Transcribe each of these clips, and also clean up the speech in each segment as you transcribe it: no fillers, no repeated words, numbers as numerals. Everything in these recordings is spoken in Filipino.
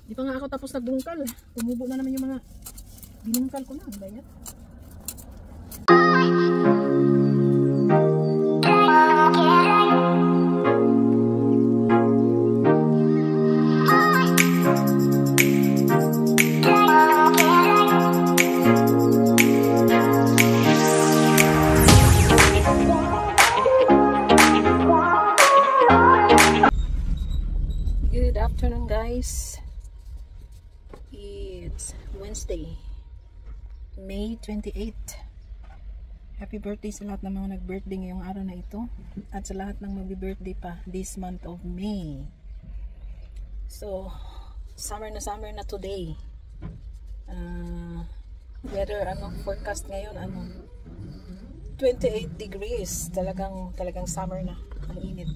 Di pa nga ako tapos nagbungkal. Tumubo na naman yung mga binungkal ko na. Ano ba yan? Good afternoon, guys. It's Wednesday, May 28. Happy birthday sa lahat ng mga nag-birthday ngayong araw na ito at sa lahat ng mag-birthday pa this month of May. So, summer na today. Weather, forecast ngayon, 28 degrees. Talagang summer na. Ang init.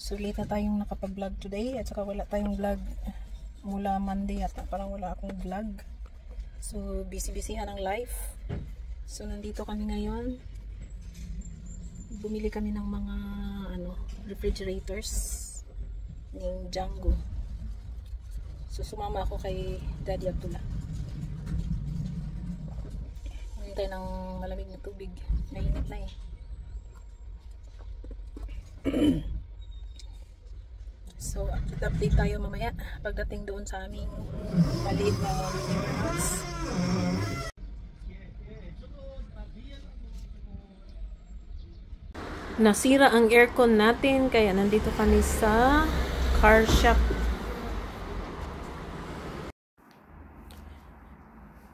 So late na tayong nakapag-vlog today at saka wala tayong vlog mula Monday at parang wala akong vlog. So busy-busyhan ang life. So nandito kami ngayon. Bumili kami ng mga refrigerators ng Django. So sumama ako kay Daddy Abdullah. Hintay ng malamig na tubig. Mainit na eh. So, update tayo mamaya pagdating doon sa aming maliit na warehouse. Nasira ang aircon natin kaya nandito kami sa car shop.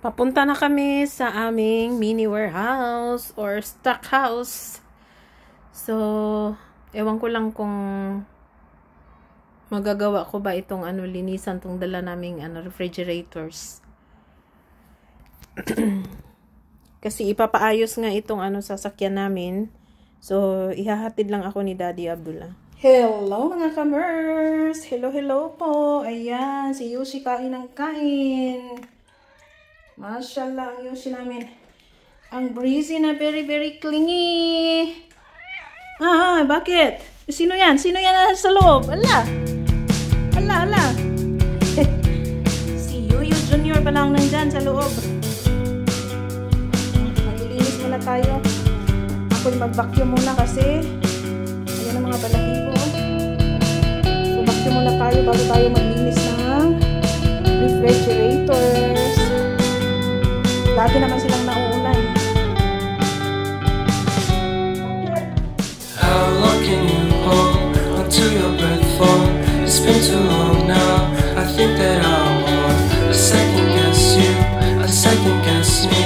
Papunta na kami sa aming mini warehouse or stock house. So, ewan ko lang kung magagawa ko ba itong linisan tong dala naming refrigerators. Kasi ipapaayos nga itong sasakyan namin. So ihahatid lang ako ni Daddy Abdullah. Hello mga kamers! Hello po! Ayan, si Yoshi kain ng kain. Mashallah ang Yoshi namin. Ang breezy na very clingy. Bakit? Sino yan? Sino yan sa loob? Ala! Si Yuyu Junior pa lang nandyan sa loob. Maglilinis muna tayo. Ako mag-vacuum muna kasi ayan ang mga balahibo. So vacuum muna tayo bago tayo maglinis ng refrigerators. Lagi naman silang nauuna eh. How long can you hold until your breath falls? It's been too long now. I think that I want a second guess you, a second guess me,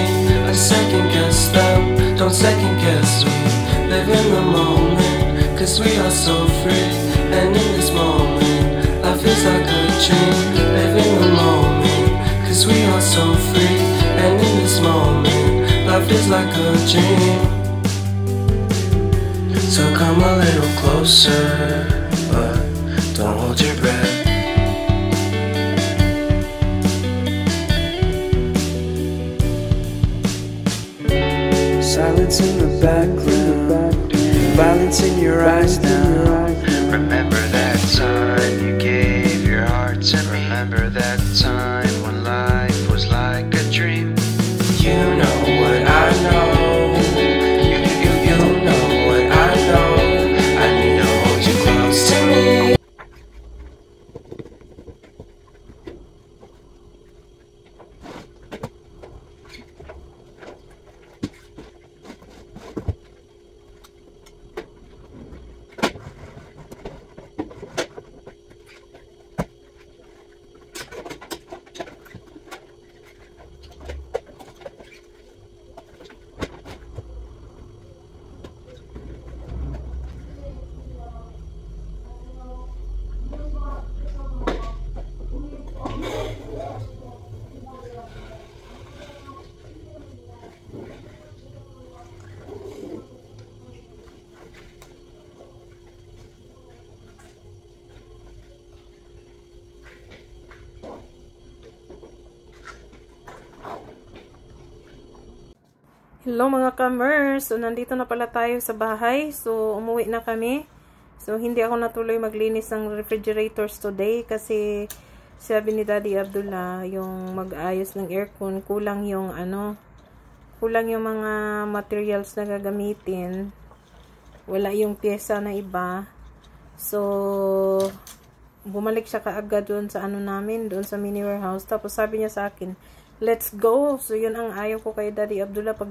a second guess them. Don't second guess me. Live in the moment, cause we are so free. And in this moment, life is like a dream. Live in the moment, cause we are so free. And in this moment, life is like a dream. So come a little closer, but don't hold your breath. Silence in the background, violence in your eyes now. Remember that time you gave your heart to me. Remember that time when life was like a dream. You know what I know. You know what I know. I need to hold you close to me. Hello mga kamers! So nandito na pala tayo sa bahay. So umuwi na kami. So hindi ako natuloy maglinis ng refrigerators today kasi sabi ni Daddy Abdullah, yung mag-ayos ng aircon, kulang yung mga materials na gagamitin. Wala yung pyesa na iba. So, bumalik siya kaagad doon sa namin, doon sa mini warehouse. Tapos sabi niya sa akin, let's go. So, yun ang ayaw ko kay Daddy Abdullah pag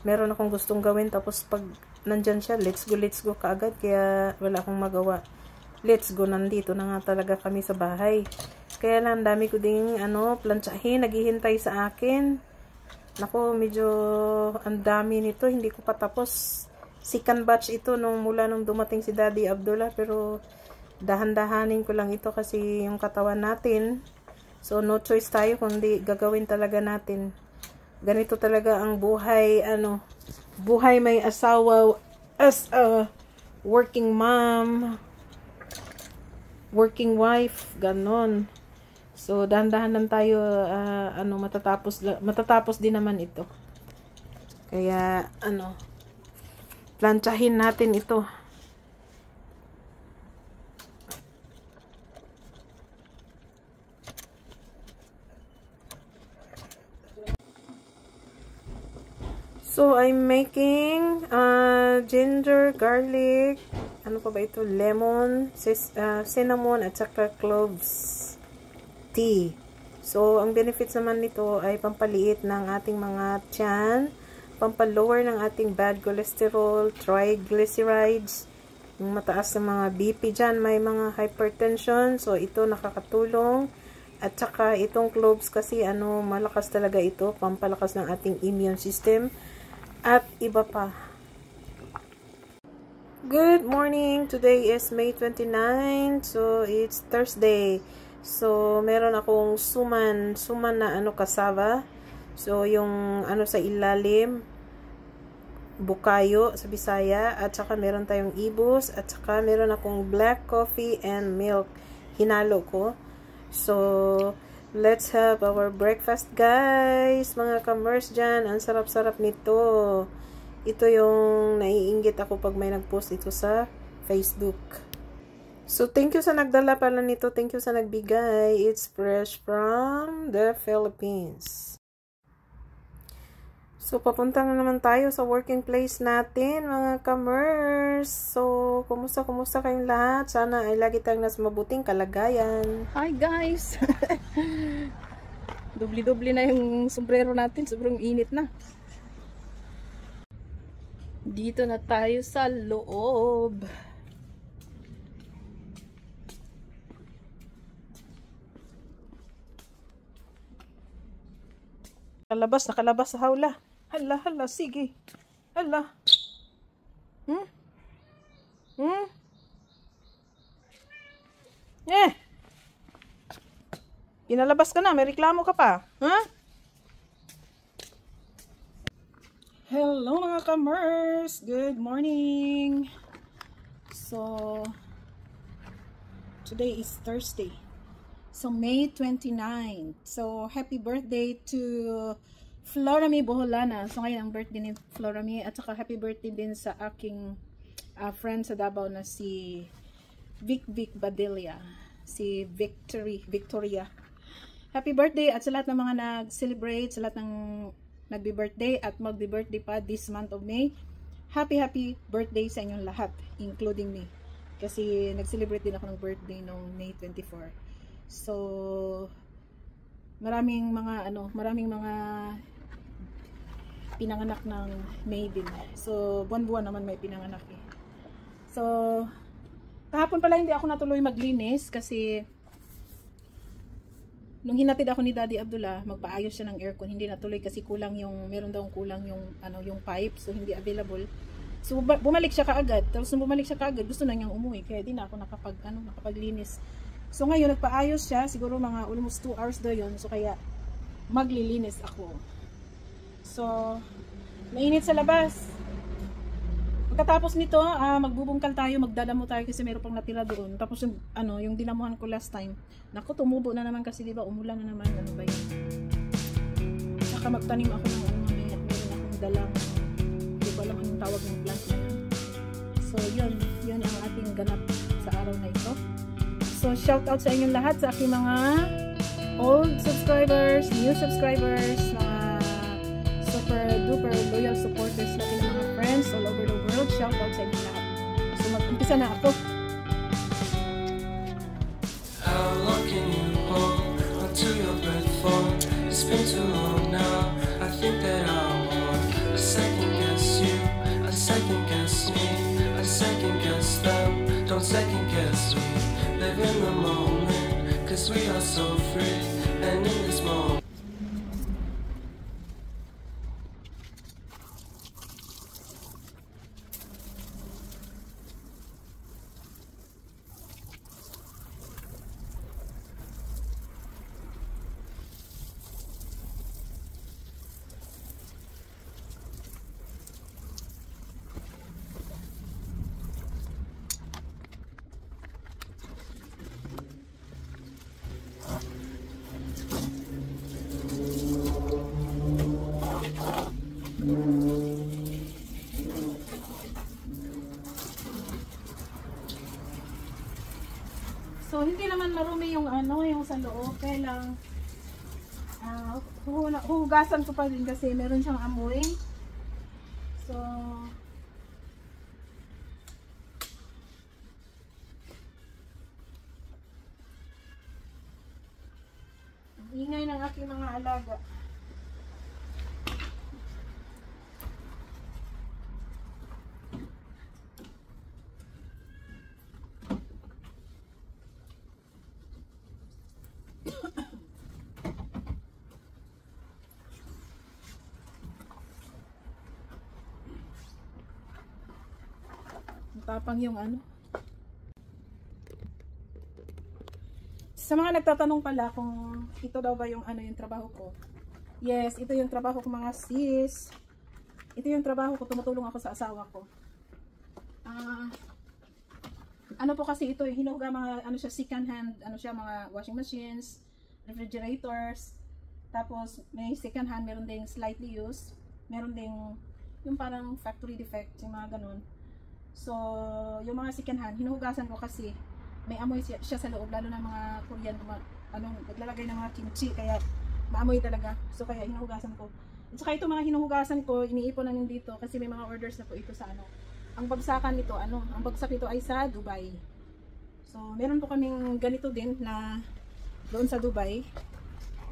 meron akong gustong gawin. Tapos pag nandyan siya, let's go kaagad. Kaya wala akong magawa. Let's go, nandito na nga talaga kami sa bahay. Kaya lang, dami ko ding plantsahin, naghihintay sa akin. Nako, medyo ang dami nito, hindi ko pa tapos. Second batch ito mula nung dumating si Daddy Abdullah, pero dahan-dahanin ko lang ito kasi yung katawan natin. So, no choice tayo kundi gagawin talaga natin. Ganito talaga ang buhay, buhay may asawa as a working mom, working wife, ganon. So, dahan-dahan lang tayo, matatapos din naman ito. Kaya, plantsahin natin ito. So, I'm making ginger, garlic, ano pa ba ito? Lemon, cinnamon, at saka cloves tea. So, ang benefits naman nito ay pampaliit ng ating mga tiyan, pampalower ng ating bad cholesterol, triglycerides, yung mataas na mga BP dyan, may mga hypertension. So, ito nakakatulong. At saka, itong cloves kasi, malakas talaga ito, pampalakas ng ating immune system. At iba pa. Good morning! Today is May 29. So, it's Thursday. So, meron akong suman na cassava. So, yung sa ilalim, bukayo sa Bisaya. At saka meron tayong ibus. At saka meron akong black coffee and milk. Hinalo ko. So, let's have our breakfast, guys. Mga kamers dyan. Ang sarap-sarap nito. Ito yung naiinggit ako pag may nag-post ito sa Facebook. So, thank you sa nagdala pala nito. Thank you sa nagbigay. It's fresh from the Philippines. So, papunta na naman tayo sa working place natin, mga kamers. So, kumusta kayong lahat? Sana ay lagi tayong nasa mabuting kalagayan. Hi, guys! Dubli-dubli na yung sombrero natin. Sobrang init na. Dito na tayo sa loob. Nakalabas sa hawla. Hala, sige. Hala. Pinalabas ka na, may reklamo ka pa. Hello mga kamers. Good morning. So, today is Thursday. So, May 29. So, happy birthday to Florami Boholana. So, ngayon ang birthday ni Florami. At saka happy birthday din sa aking friend sa Davao na si Vic Badelia. Si Victoria. Happy birthday at sa lahat ng mga nag-celebrate, sa lahat ng nagbi-birthday at magbi-birthday pa this month of May. Happy birthday sa inyong lahat, including me. Kasi nag-celebrate din ako ng birthday noong May 24. So, maraming mga pinanganak ng May din. So, buwan-buwan naman may pinanganak eh. So, kahapon pala hindi ako natuloy maglinis kasi nung hinatid ako ni Daddy Abdullah, magpaayos siya ng aircon, hindi natuloy kasi meron daw kulang yung pipe, so hindi available. So, bumalik siya kaagad. Tapos nung bumalik siya kaagad, gusto na niyang umuwi. Kaya di na ako nakapaglinis. So, ngayon, nagpaayos siya. Siguro mga almost 2 hours daw yun. So, kaya maglilinis ako. So, mainit sa labas. Pagkatapos nito, magbubungkal tayo, magdadamo tayo kasi meron pang natira doon. Tapos yung dinamuhan ko last time. Naku, tumubo na naman kasi diba, umulan na naman. Ano ba yun? Saka magtanim ako ng meron akong dalang, hindi ko alam anong tawag ng plant na yun. So, yun ang ating ganap sa araw na ito. So shout out sa inyong lahat, sa aking mga old subscribers, new subscribers, mga super duper loyal supporters na aking mga friends all over the world. Shout out sa inyong lahat. So mag-umpisa na ako. How long can you hold until your breath for? It's been too long now. I think that I want a second guess you, a second guess me, a second guess them. Don't second guess me. Live in the moment, 'cause we are so free. And in this moment. So hindi naman marumi yung yung sa loob, kaya lang huhugasan ko pa din kasi meron siyang amoy. So ang ingay ng aking mga alaga. Tapang yung Sa mga nagtatanong pala kung ito daw ba yung yung trabaho ko. Yes, ito yung trabaho ko mga sis. Ito yung trabaho ko, tumutulong ako sa asawa ko. Ano po kasi ito, hinuga mga siya second hand, mga washing machines, refrigerators. Tapos may second hand, meron ding slightly used, meron ding yung parang factory defect, yung mga ganun. So, yung mga second hand, hinuhugasan ko kasi may amoy siya sa loob, lalo na mga Korean, naglalagay ng mga kimchi, kaya maamoy talaga. So, kaya hinuhugasan ko. At saka ito mga hinuhugasan ko, iniipon na dito kasi may mga orders na po ito sa Ang bagsakan nito, ang bagsak nito ay sa Dubai. So, meron po kaming ganito din na doon sa Dubai.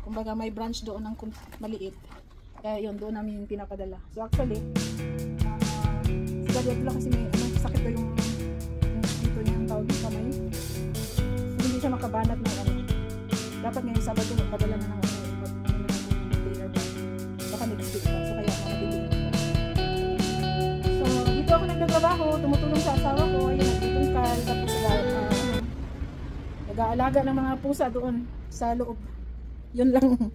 Kumbaga may branch doon ng maliit. Kaya yun, doon namin pinapadala. So, actually, siguro lang kasi may sakit daw yung dito yung tawag yung kamay. So, hindi siya makabanat ng dapat ngayong Sabado magpadala na ng baka next week pa. So kaya mabibili ko. So dito ako nagtatrabaho, tumutulong sa asawa ko, ayun nagtitungkal, tapos nag-aalaga ng mga pusa doon sa loob. Yun lang.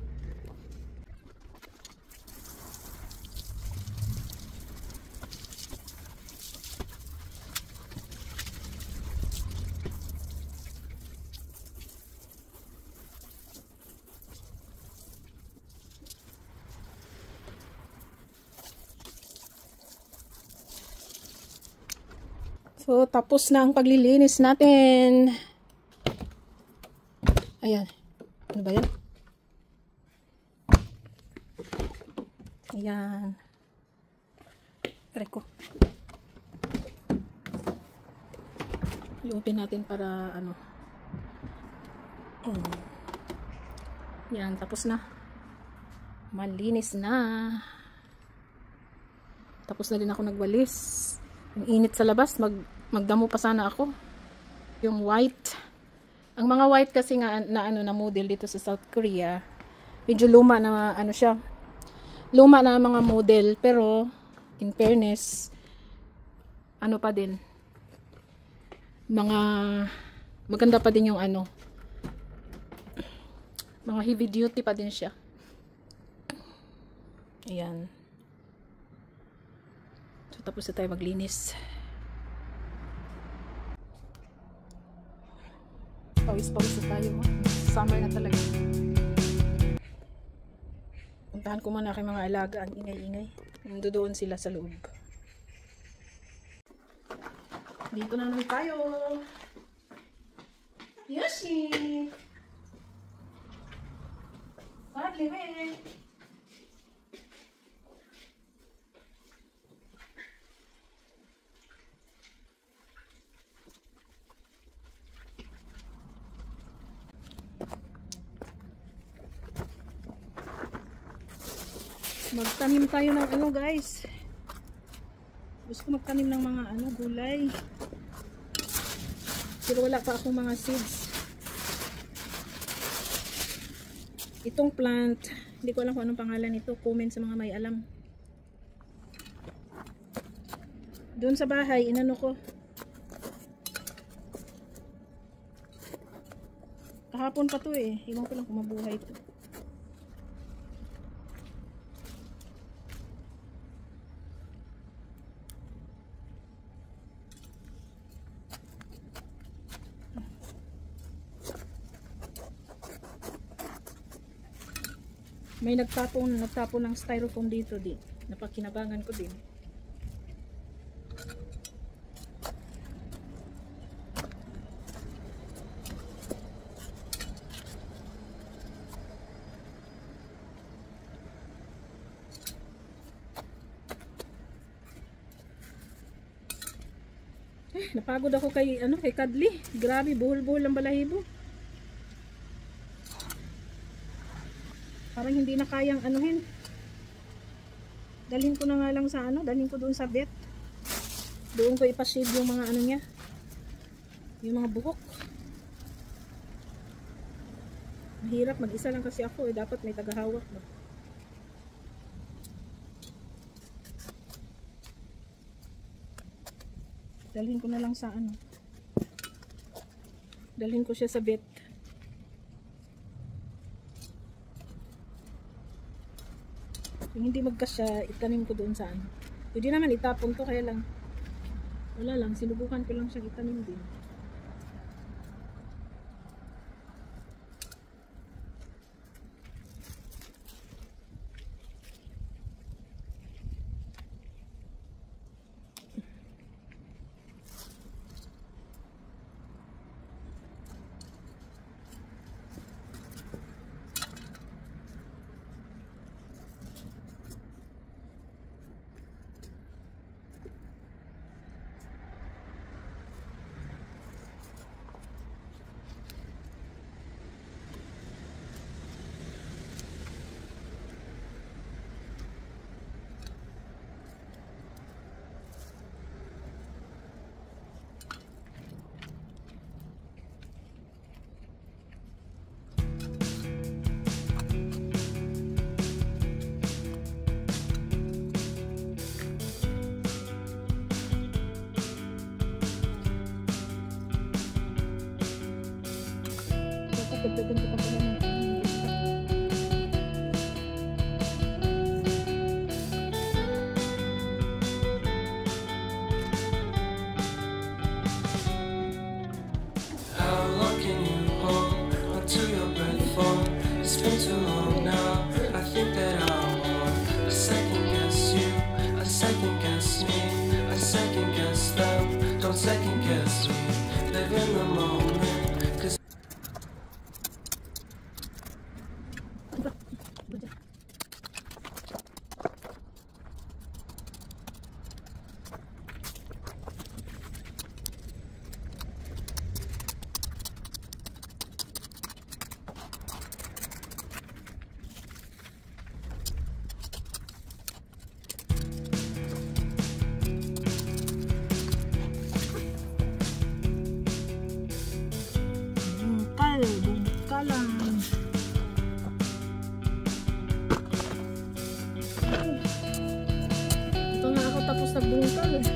So, tapos na ang paglilinis natin. Ayan. Ano ba yan? Ayan. Reko. Luupin natin para Yan, tapos na. Malinis na. Tapos na din ako nagwalis. Ang init sa labas, magdamo pa sana ako. Yung white. Ang mga white kasi nga na model dito sa South Korea. Medyo luma na siya. Luma na mga model, pero in fairness pa din. Maganda pa din yung mga heavy duty pa din siya. Ayan. So, tapos na tayo maglinis. Pawis-pawis na tayo. Summer na talaga. Puntahan ko muna kay mga alaga. Ang ingay-ingay. Nandoon sila sa loob. Dito na naman tayo. Yoshi! Padli, man. Magtanim tayo ng ano guys. Gusto ko magtanim ng mga ano gulay. Pero wala pa akong mga seeds. Itong plant, hindi ko alam kung anong pangalan nito. Comment sa mga may alam. Doon sa bahay, inano ko. Kahapon pa to eh. Iwan ko lang kung mabuhay to. May nagtapon ng styrofoam dito din. Napakinabangan ko din. Napagod ako kay Kadli. Grabe, buhol-buhol ang balahibo. Parang hindi na kayang anuhin. Dalhin ko na nga lang sa dalhin ko doon sa vet. Doon ko ipashave yung mga ano niya. Yung mga buhok. Mahirap, mag-isa lang kasi ako eh. Dapat may tagahawak ba. Dalhin ko na lang sa dalhin ko siya sa vet. Kung hindi magkasya, itanim ko doon sa Pwede naman itapon to, kaya lang wala lang, sinubukan ko lang siyang itanim din. Dagdagan ko pa pala ng How long can you hold until your breath falls? It's been too long now. I think that I'm on. I second guess you, I second guess me, I second guess them. Don't second guess me. Live in the moment. bungkalan. Ito na ako tapos na bungkal.